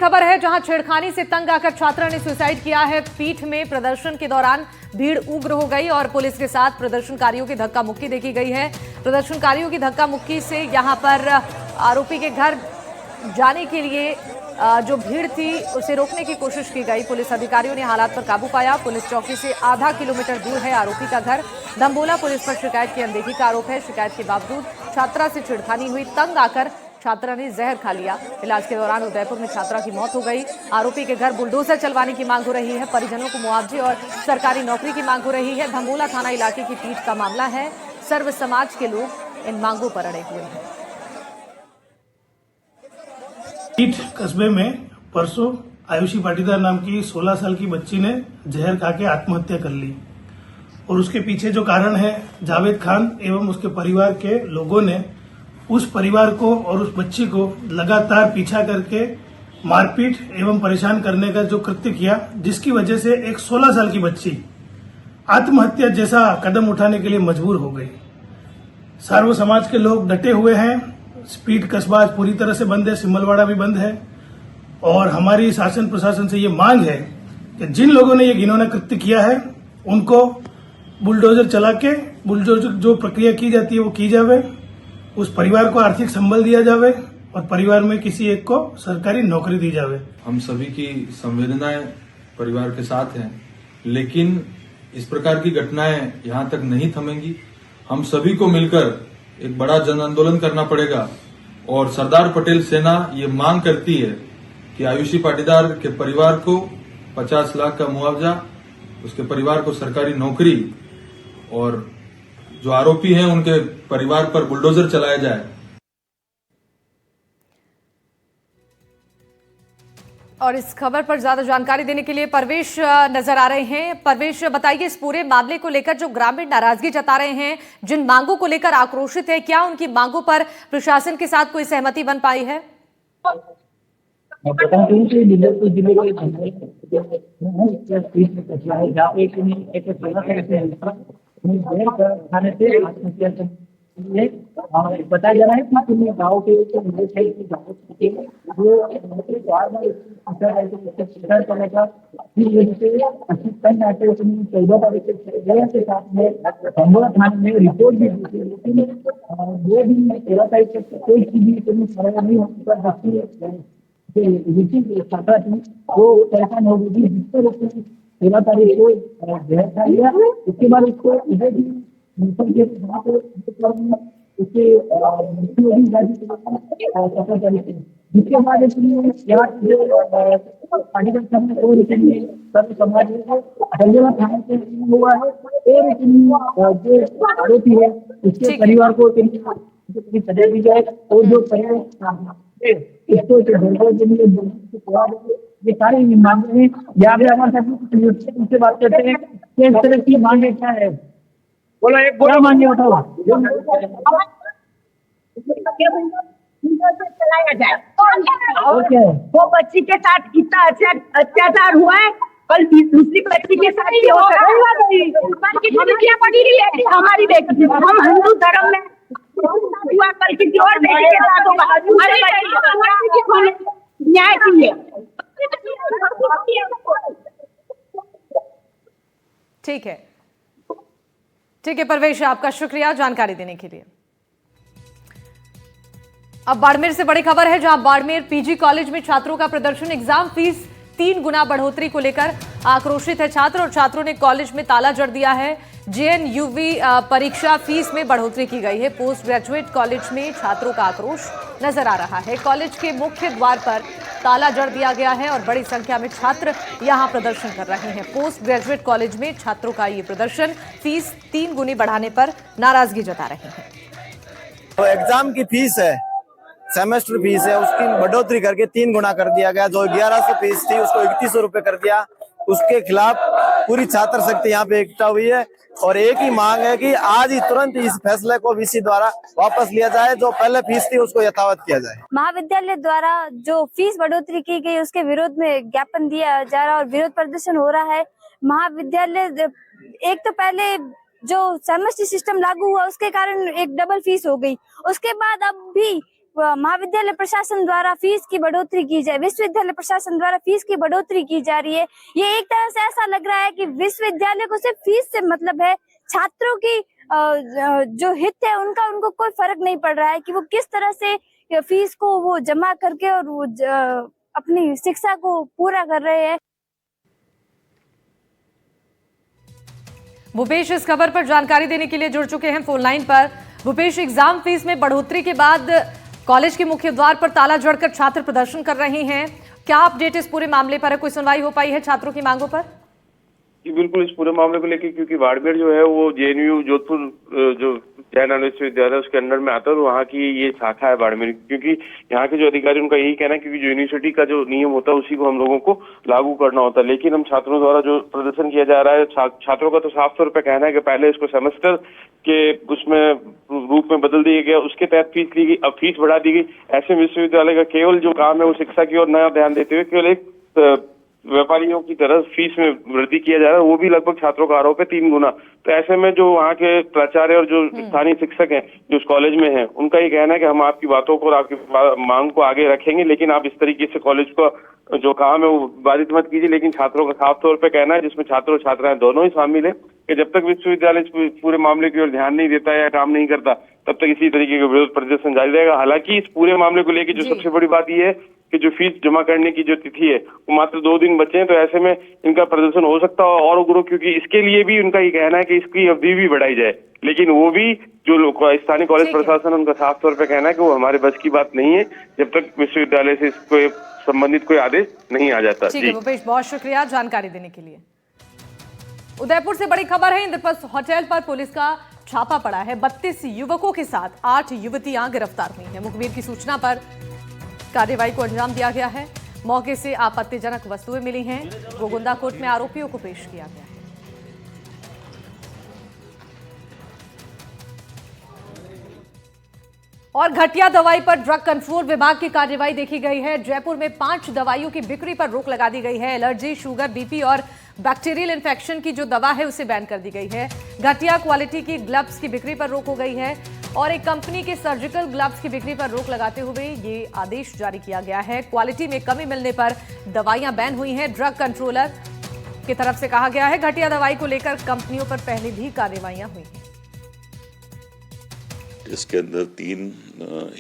खबर है जहां छेड़खानी से तंग आकर छात्रा ने सुसाइड किया है। पीठ में प्रदर्शन के दौरान भीड़ उग्र हो गई और पुलिस के साथ प्रदर्शनकारियों की धक्का मुक्की देखी गई है। प्रदर्शनकारियों की धक्का मुक्की से यहां पर आरोपी के घर जाने के लिए जो भीड़ थी उसे रोकने की कोशिश की गई। पुलिस अधिकारियों ने हालात पर काबू पाया। पुलिस चौकी से आधा किलोमीटर दूर है आरोपी का घर। दम्बोला पुलिस पर शिकायत की अनदेखी का आरोप है। शिकायत के बावजूद छात्रा से छेड़खानी हुई। तंग आकर छात्रा ने जहर खा लिया। इलाज के दौरान उदयपुर में छात्रा की मौत हो गई। आरोपी के घर बुलडोजर चलवाने की मांग हो रही है। परिजनों को मुआवजे और सरकारी नौकरी की मांग हो रही है। दम्बोला थाना इलाके की पीठ का मामला है। सर्व समाज के लोग इन मांगों पर अड़े हुए हैं। पीठ कस्बे में परसों आयुषी पाटीदार नाम की 16 साल की बच्ची ने जहर खा के आत्महत्या कर ली और उसके पीछे जो कारण है, जावेद खान एवं उसके परिवार के लोगों ने उस परिवार को और उस बच्ची को लगातार पीछा करके मारपीट एवं परेशान करने का जो कृत्य किया, जिसकी वजह से एक 16 साल की बच्ची आत्महत्या जैसा कदम उठाने के लिए मजबूर हो गई। सर्व समाज के लोग डटे हुए हैं। पीठ कस्बा आज पूरी तरह से बंद है, सिमलवाड़ा भी बंद है और हमारी शासन प्रशासन से ये मांग है कि जिन लोगों ने ये घिनौना कृत्य किया है उनको बुलडोजर चला के बुलडोजर जो प्रक्रिया की जाती है वो की जावे, उस परिवार को आर्थिक संबल दिया जावे और परिवार में किसी एक को सरकारी नौकरी दी जावे। हम सभी की संवेदनाएं परिवार के साथ हैं, लेकिन इस प्रकार की घटनाएं यहां तक नहीं थमेंगी। हम सभी को मिलकर एक बड़ा जन आंदोलन करना पड़ेगा और सरदार पटेल सेना ये मांग करती है कि आयुषी पाटीदार के परिवार को 50 लाख का मुआवजा, उसके परिवार को सरकारी नौकरी और जो आरोपी हैं उनके परिवार पर बुलडोजर चलाया जाए। और इस खबर पर ज्यादा जानकारी देने के लिए परवेश नजर आ रहे हैं। परवेश, बताइए इस पूरे मामले को लेकर जो ग्रामीण नाराजगी जता रहे हैं, जिन मांगों को लेकर आक्रोशित है, क्या उनकी मांगों पर प्रशासन के साथ कोई सहमति बन पाई है? बताया जा रहा है कि गाँव के में रिपोर्ट भी दी थी, लेकिन 2 दिन में 13 तारीख तक कोई चीज नहीं होने पर छात्रा थी वो परेशान हो गई थी, जिससे उसने 13 तारीख को जहर खा लिया। उसके बाद उसको उसके मृत्यु हो गई, जिसके बाद समाज दंगेला थाने से हुआ है और जो आरोपी है उसके परिवार को सजा दी जाए और जो ये सारे मांगे हैं। यहाँ पे हमारे साथ उनसे बात करते हैं कि इस तरह की मांगे क्या है, बोला एक बोला मांगे बताओ। चलाया जाए। वो बच्ची के साथ इतना अत्याचार हुआ है, कल दूसरी बच्ची के साथ भी हो सकता पड़ी रही है। हमारी बेटी, हम हिंदू धर्म में हुआ, कल किसी और बेटी के साथ होगा। न्याय चाहिए। ठीक है परवेश, आपका शुक्रिया जानकारी देने के लिए। अब बाड़मेर से बड़ी खबर है, जहां बाड़मेर पीजी कॉलेज में छात्रों का प्रदर्शन। एग्जाम फीस 3 गुना बढ़ोतरी को लेकर आक्रोशित है छात्र और छात्रों ने कॉलेज में ताला जड़ दिया है। जेएनयूवी परीक्षा फीस में बढ़ोतरी की गई है। पोस्ट ग्रेजुएट कॉलेज में छात्रों का आक्रोश नजर आ रहा है। कॉलेज के मुख्य द्वार पर ताला जड़ दिया गया है और बड़ी संख्या में छात्र यहां प्रदर्शन कर रहे हैं। पोस्ट ग्रेजुएट कॉलेज में छात्रों का ये प्रदर्शन फीस 3 गुनी बढ़ाने पर नाराजगी जता रहे हैं। तो एग्जाम की फीस है, सेमेस्टर फीस है, उसकी बढ़ोतरी करके 3 गुना कर दिया गया। जो 1100 फीस थी उसको 3100 रुपए कर दिया। उसके खिलाफ पूरी छात्र शक्ति यहाँ पे इकट्ठा हुई है और एक ही मांग है कि आज ही तुरंत इस फैसले को वीसी द्वारा वापस लिया जाए। जो पहले फीस थी उसको यथावत किया जाए। महाविद्यालय द्वारा जो फीस बढ़ोतरी की गई उसके विरोध में ज्ञापन दिया जा रहा और विरोध प्रदर्शन हो रहा है। महाविद्यालय एक तो पहले जो सेमेस्टर सिस्टम लागू हुआ उसके कारण एक डबल फीस हो गई, उसके बाद अब भी महाविद्यालय प्रशासन द्वारा फीस की बढ़ोतरी की जाए, विश्वविद्यालय प्रशासन द्वारा फीस की बढ़ोतरी की जा रही है। ये एक तरह से ऐसा लग रहा है कि विश्वविद्यालय को सिर्फ फीस से मतलब है, छात्रों की जो हित है उनको कोई फर्क नहीं पड़ रहा है कि वो किस तरह से फीस को वो जमा करके और वो अपनी शिक्षा को पूरा कर रहे हैं। भूपेश इस खबर पर जानकारी देने के लिए जुड़ चुके हैं फोन लाइन पर। भूपेश, एग्जाम फीस में बढ़ोतरी के बाद कॉलेज के मुख्य द्वार पर ताला जड़कर छात्र प्रदर्शन कर रहे हैं, क्या अपडेट इस पूरे मामले पर है? कोई सुनवाई हो पाई है छात्रों की मांगों पर? जी बिल्कुल, इस पूरे मामले को लेकर क्योंकि बाड़मेर जो है वो जेएनयू जोधपुर जो जयनारायण विश्वविद्यालय उसके अंडर में आता है और वहाँ की ये शाखा है बाड़मेर। क्योंकि यहाँ के जो अधिकारी उनका यही कहना है क्योंकि जो यूनिवर्सिटी का जो नियम होता है उसी को हम लोगों को लागू करना होता है। लेकिन हम छात्रों द्वारा जो प्रदर्शन किया जा रहा है, छात्रों का तो साफ तौर पर कहना है कि पहले इसको सेमेस्टर के उसमें रूप में बदल दिया गया, उसके तहत फीस ली गई, अब फीस बढ़ा दी गई। ऐसे विश्वविद्यालय का केवल जो काम है वो शिक्षा की ओर नया ध्यान देते हुए केवल एक व्यापारियों की तरह फीस में वृद्धि किया जा रहा है, वो भी लगभग छात्रों का आरोप है 3 गुना। तो ऐसे में जो वहाँ के प्राचार्य और जो स्थानीय शिक्षक हैं जो उस कॉलेज में हैं, उनका ये कहना है कि हम आपकी बातों को और आपकी मांग को आगे रखेंगे, लेकिन आप इस तरीके से कॉलेज का जो काम है वो बाधित मत कीजिए। लेकिन छात्रों का साफ तौर पर कहना है, जिसमें छात्र और छात्राएं दोनों ही शामिल है, कि जब तक विश्वविद्यालय इस पूरे मामले की ओर ध्यान नहीं देता है या काम नहीं करता, तब तक इसी तरीके का विरोध प्रदर्शन जारी रहेगा। हालांकि इस पूरे मामले को लेकर जो सबसे बड़ी बात यह है कि जो फीस जमा करने की जो तिथि है वो मात्र 2 दिन बचे हैं, तो ऐसे में इनका प्रदर्शन हो सकता है और उग्र, क्योंकि इसके लिए भी उनका ये कहना है कि इसकी अवधि भी बढ़ाई जाए। लेकिन वो भी जो स्थानीय कॉलेज प्रशासन उनका साफ तौर पर कहना है कि वो हमारे बस की बात नहीं है जब तक विश्वविद्यालय से इसको संबंधित कोई आदेश नहीं आ जाता। ठीक है भूपेश, बहुत शुक्रिया जानकारी देने के लिए। उदयपुर से बड़ी खबर है, इंद्रप्रस्थ होटल पर पुलिस का छापा पड़ा है। 32 युवकों के साथ 8 युवतियां गिरफ्तार हुई हैं। मुखबिर की सूचना पर कार्रवाई को अंजाम दिया गया है। मौके से आपत्तिजनक वस्तुएं मिली हैं। गोगुंदा कोर्ट में आरोपियों को पेश किया गया है। और घटिया दवाई पर ड्रग कंट्रोल विभाग की कार्रवाई देखी गई है। जयपुर में 5 दवाइयों की बिक्री पर रोक लगा दी गई है। एलर्जी, शुगर, बीपी और बैक्टीरियल इन्फेक्शन की जो दवा है उसे बैन कर दी गई है। घटिया क्वालिटी की ग्लव्स की बिक्री पर रोक हो गई है और एक कंपनी के सर्जिकल ग्लव्स की बिक्री पर रोक लगाते हुए ये आदेश जारी किया गया है। क्वालिटी में कमी मिलने पर दवाइयां बैन हुई हैं। ड्रग कंट्रोलर की तरफ से कहा गया है घटिया दवाई को लेकर कंपनियों पर पहले भी कार्रवाइयां हुई हैं। इसके अंदर 3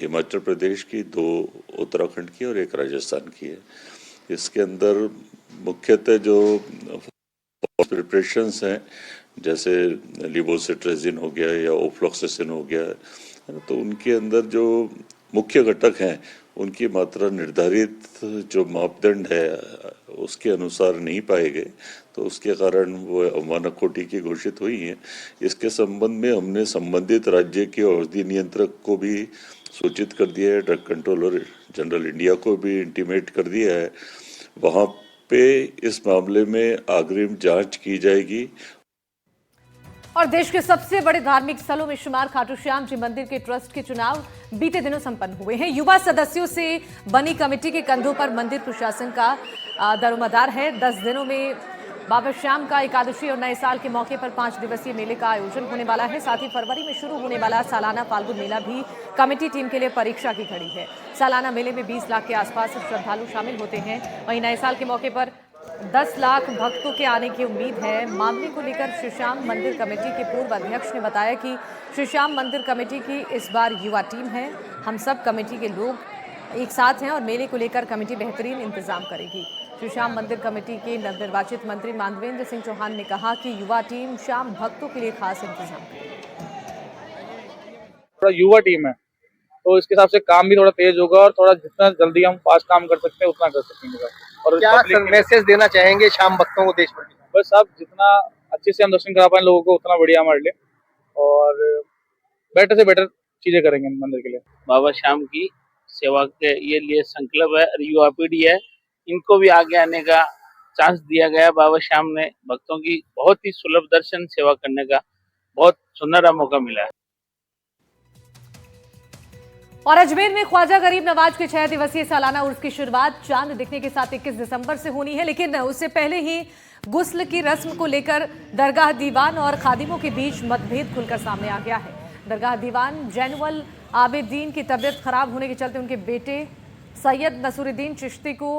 हिमाचल प्रदेश की, 2 उत्तराखंड की और 1 राजस्थान की है। इसके अंदर मुख्यतः जो प्रिपरेशंस हैं जैसे लिवोसिट्रेजिन हो गया या ओफ्लॉक्सासिन हो गया, तो उनके अंदर जो मुख्य घटक हैं उनकी मात्रा निर्धारित जो मापदंड है उसके अनुसार नहीं पाए गए, तो उसके कारण वो अवमानक कोटि की घोषित हुई हैं। इसके संबंध में हमने संबंधित राज्य के औषधि नियंत्रक को भी सूचित कर दिया है, ड्रग कंट्रोलर जनरल इंडिया को भी इंटीमेट कर दिया है। वहाँ पे इस मामले में अग्रिम जांच की जाएगी। और देश के सबसे बड़े धार्मिक स्थलों में शुमार खाटू श्याम जी मंदिर के ट्रस्ट के चुनाव बीते दिनों संपन्न हुए हैं। युवा सदस्यों से बनी कमेटी के कंधों पर मंदिर प्रशासन का दरोमदार है। 10 दिनों में बाबा श्याम का एकादशी और नए साल के मौके पर 5 दिवसीय मेले का आयोजन होने वाला है। साथ ही फरवरी में शुरू होने वाला सालाना फाल्गुन मेला भी कमेटी टीम के लिए परीक्षा की घड़ी है। सालाना मेले में 20 लाख के आसपास श्रद्धालु शामिल होते हैं। वहीं नए साल के मौके पर 10 लाख भक्तों के आने की उम्मीद है। मामले को लेकर श्री श्याम मंदिर कमेटी के पूर्व अध्यक्ष ने बताया कि श्री श्याम मंदिर कमेटी की इस बार युवा टीम है। हम सब कमेटी के लोग एक साथ हैं और मेले को लेकर कमेटी बेहतरीन इंतजाम करेगी। श्री श्याम मंदिर कमेटी के नवनिर्वाचित मंत्री मानवेंद्र सिंह चौहान ने कहा कि युवा टीम श्याम भक्तों के लिए खास इंतजाम करेगी। थोड़ा युवा टीम है तो इसके हिसाब से काम भी थोड़ा तेज होगा और थोड़ा जितना जल्दी हम फास्ट काम कर सकते हैं उतना कर सकेंगे। और क्या मैसेज देना चाहेंगे श्याम भक्तों को देश भर में? बस आप जितना अच्छे से हम दर्शन करा पाए लोगों को उतना बढ़िया हमारे लिए, और बेटर से बेटर चीजें करेंगे मंदिर के लिए। बाबा श्याम की सेवा के ये लिए संकल्प है और युवा पीढ़ी है, इनको भी आगे आने का चांस दिया गया। बाबा श्याम ने भक्तों की बहुत ही सुलभ दर्शन सेवा करने का बहुत सुनहरा मौका मिला है। और अजमेर में ख्वाजा गरीब नवाज के 6 दिवसीय सालाना उर्स की शुरुआत चांद दिखने के साथ 21 दिसंबर से होनी है, लेकिन उससे पहले ही गुस्ल की रस्म को लेकर दरगाह दीवान और खादिमों के बीच मतभेद खुलकर सामने आ गया है। दरगाह दीवान जैनुअल आबिदीन की तबीयत खराब होने के चलते उनके बेटे सैयद नसूरुद्दीन चिश्ती को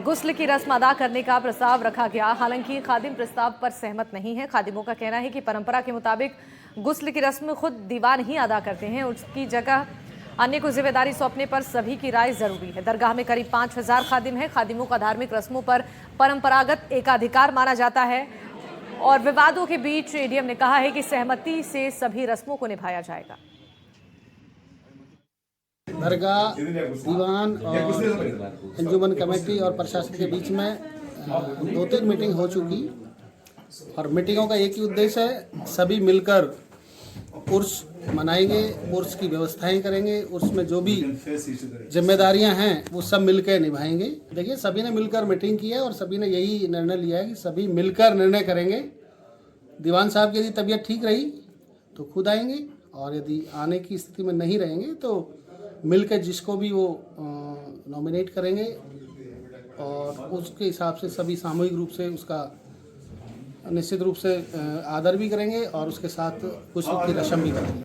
गुस्ल की रस्म अदा करने का प्रस्ताव रखा गया। हालांकि खादिम प्रस्ताव पर सहमत नहीं है। खादिमों का कहना है कि परंपरा के मुताबिक गुस्ल की रस्म खुद दीवान ही अदा करते हैं, उसकी जगह अन्य को जिम्मेदारी सौंपने पर सभी की राय जरूरी है। दरगाह में करीब 5000 खादिम हैं। खादिमों का धार्मिक रस्मों पर परंपरागत एकाधिकार माना जाता है और विवादों के बीच एडीएम ने कहा है कि सहमति से सभी रस्मों को निभाया जाएगा। दरगाह, दीवान और अंजुमन कमेटी और प्रशासन के बीच में 2-3 मीटिंग हो चुकी और मीटिंगों का एक ही उद्देश्य है, सभी मिलकर उर्स मनाएंगे, उर्स की व्यवस्थाएं करेंगे, उर्स में जो भी जिम्मेदारियां हैं वो सब मिलकर निभाएंगे। देखिए, सभी ने मिलकर मीटिंग की है और सभी ने यही निर्णय लिया है कि सभी मिलकर निर्णय करेंगे। दीवान साहब की यदि तबीयत ठीक रही तो खुद आएंगे और यदि आने की स्थिति में नहीं रहेंगे तो मिलकर जिसको भी वो नॉमिनेट करेंगे और उसके हिसाब से सभी सामूहिक रूप से उसका निश्चित रूप से आदर भी करेंगे और उसके साथ कुछ की रस्म भी करेंगे।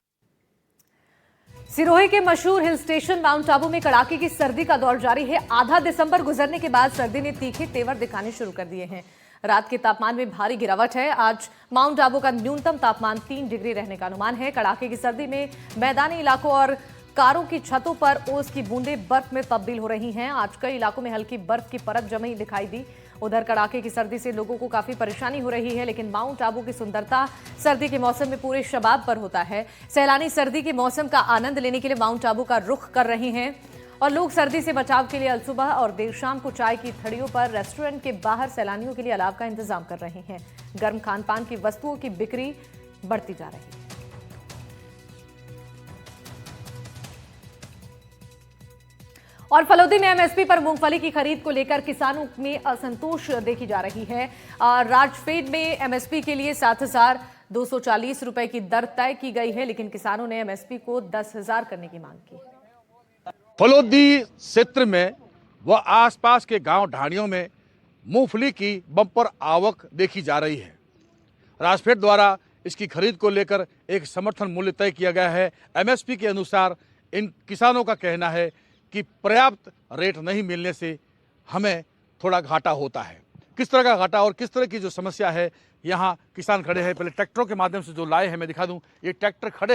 सिरोही के मशहूर हिल स्टेशन माउंट आबू में कड़ाके की सर्दी का दौर जारी है। आधा दिसंबर गुजरने के बाद सर्दी ने तीखे तेवर दिखाने शुरू कर दिए हैं। रात के तापमान में भारी गिरावट है। आज माउंट आबू का न्यूनतम तापमान 3 डिग्री रहने का अनुमान है। कड़ाके की सर्दी में मैदानी इलाकों और कारों की छतों पर ओस की बूंदें बर्फ में तब्दील हो रही हैं। आज कई इलाकों में हल्की बर्फ की परत जमी दिखाई दी। उधर कड़ाके की सर्दी से लोगों को काफी परेशानी हो रही है, लेकिन माउंट आबू की सुंदरता सर्दी के मौसम में पूरे शबाब पर होता है। सैलानी सर्दी के मौसम का आनंद लेने के लिए माउंट आबू का रुख कर रहे हैं और लोग सर्दी से बचाव के लिए अलसुबह और देर शाम को चाय की थड़ियों पर रेस्टोरेंट के बाहर सैलानियों के लिए अलाव का इंतजाम कर रहे हैं। गर्म खान पान की वस्तुओं की बिक्री बढ़ती जा रही है। और फलोदी में एमएसपी पर मूंगफली की खरीद को लेकर किसानों में असंतोष देखी जा रही है। राजफेड में एमएसपी के लिए 7,240 रुपए की दर तय की गई है, लेकिन किसानों ने एमएसपी को 10,000 करने की मांग की। फलोदी क्षेत्र में व आसपास के गांव ढाणियों में मूंगफली की बम्पर आवक देखी जा रही है। राजफेड द्वारा इसकी खरीद को लेकर एक समर्थन मूल्य तय किया गया है। एमएसपी के अनुसार इन किसानों का कहना है कि पर्याप्त रेट नहीं मिलने से हमें थोड़ा घाटा होता है। किस तरह का घाटा और किस तरह की जो समस्या है, यहाँ किसान खड़े हैं। पहले ट्रैक्टरों के माध्यम से जो लाए हैं मैं दिखा दूं। ये ट्रैक्टर खड़े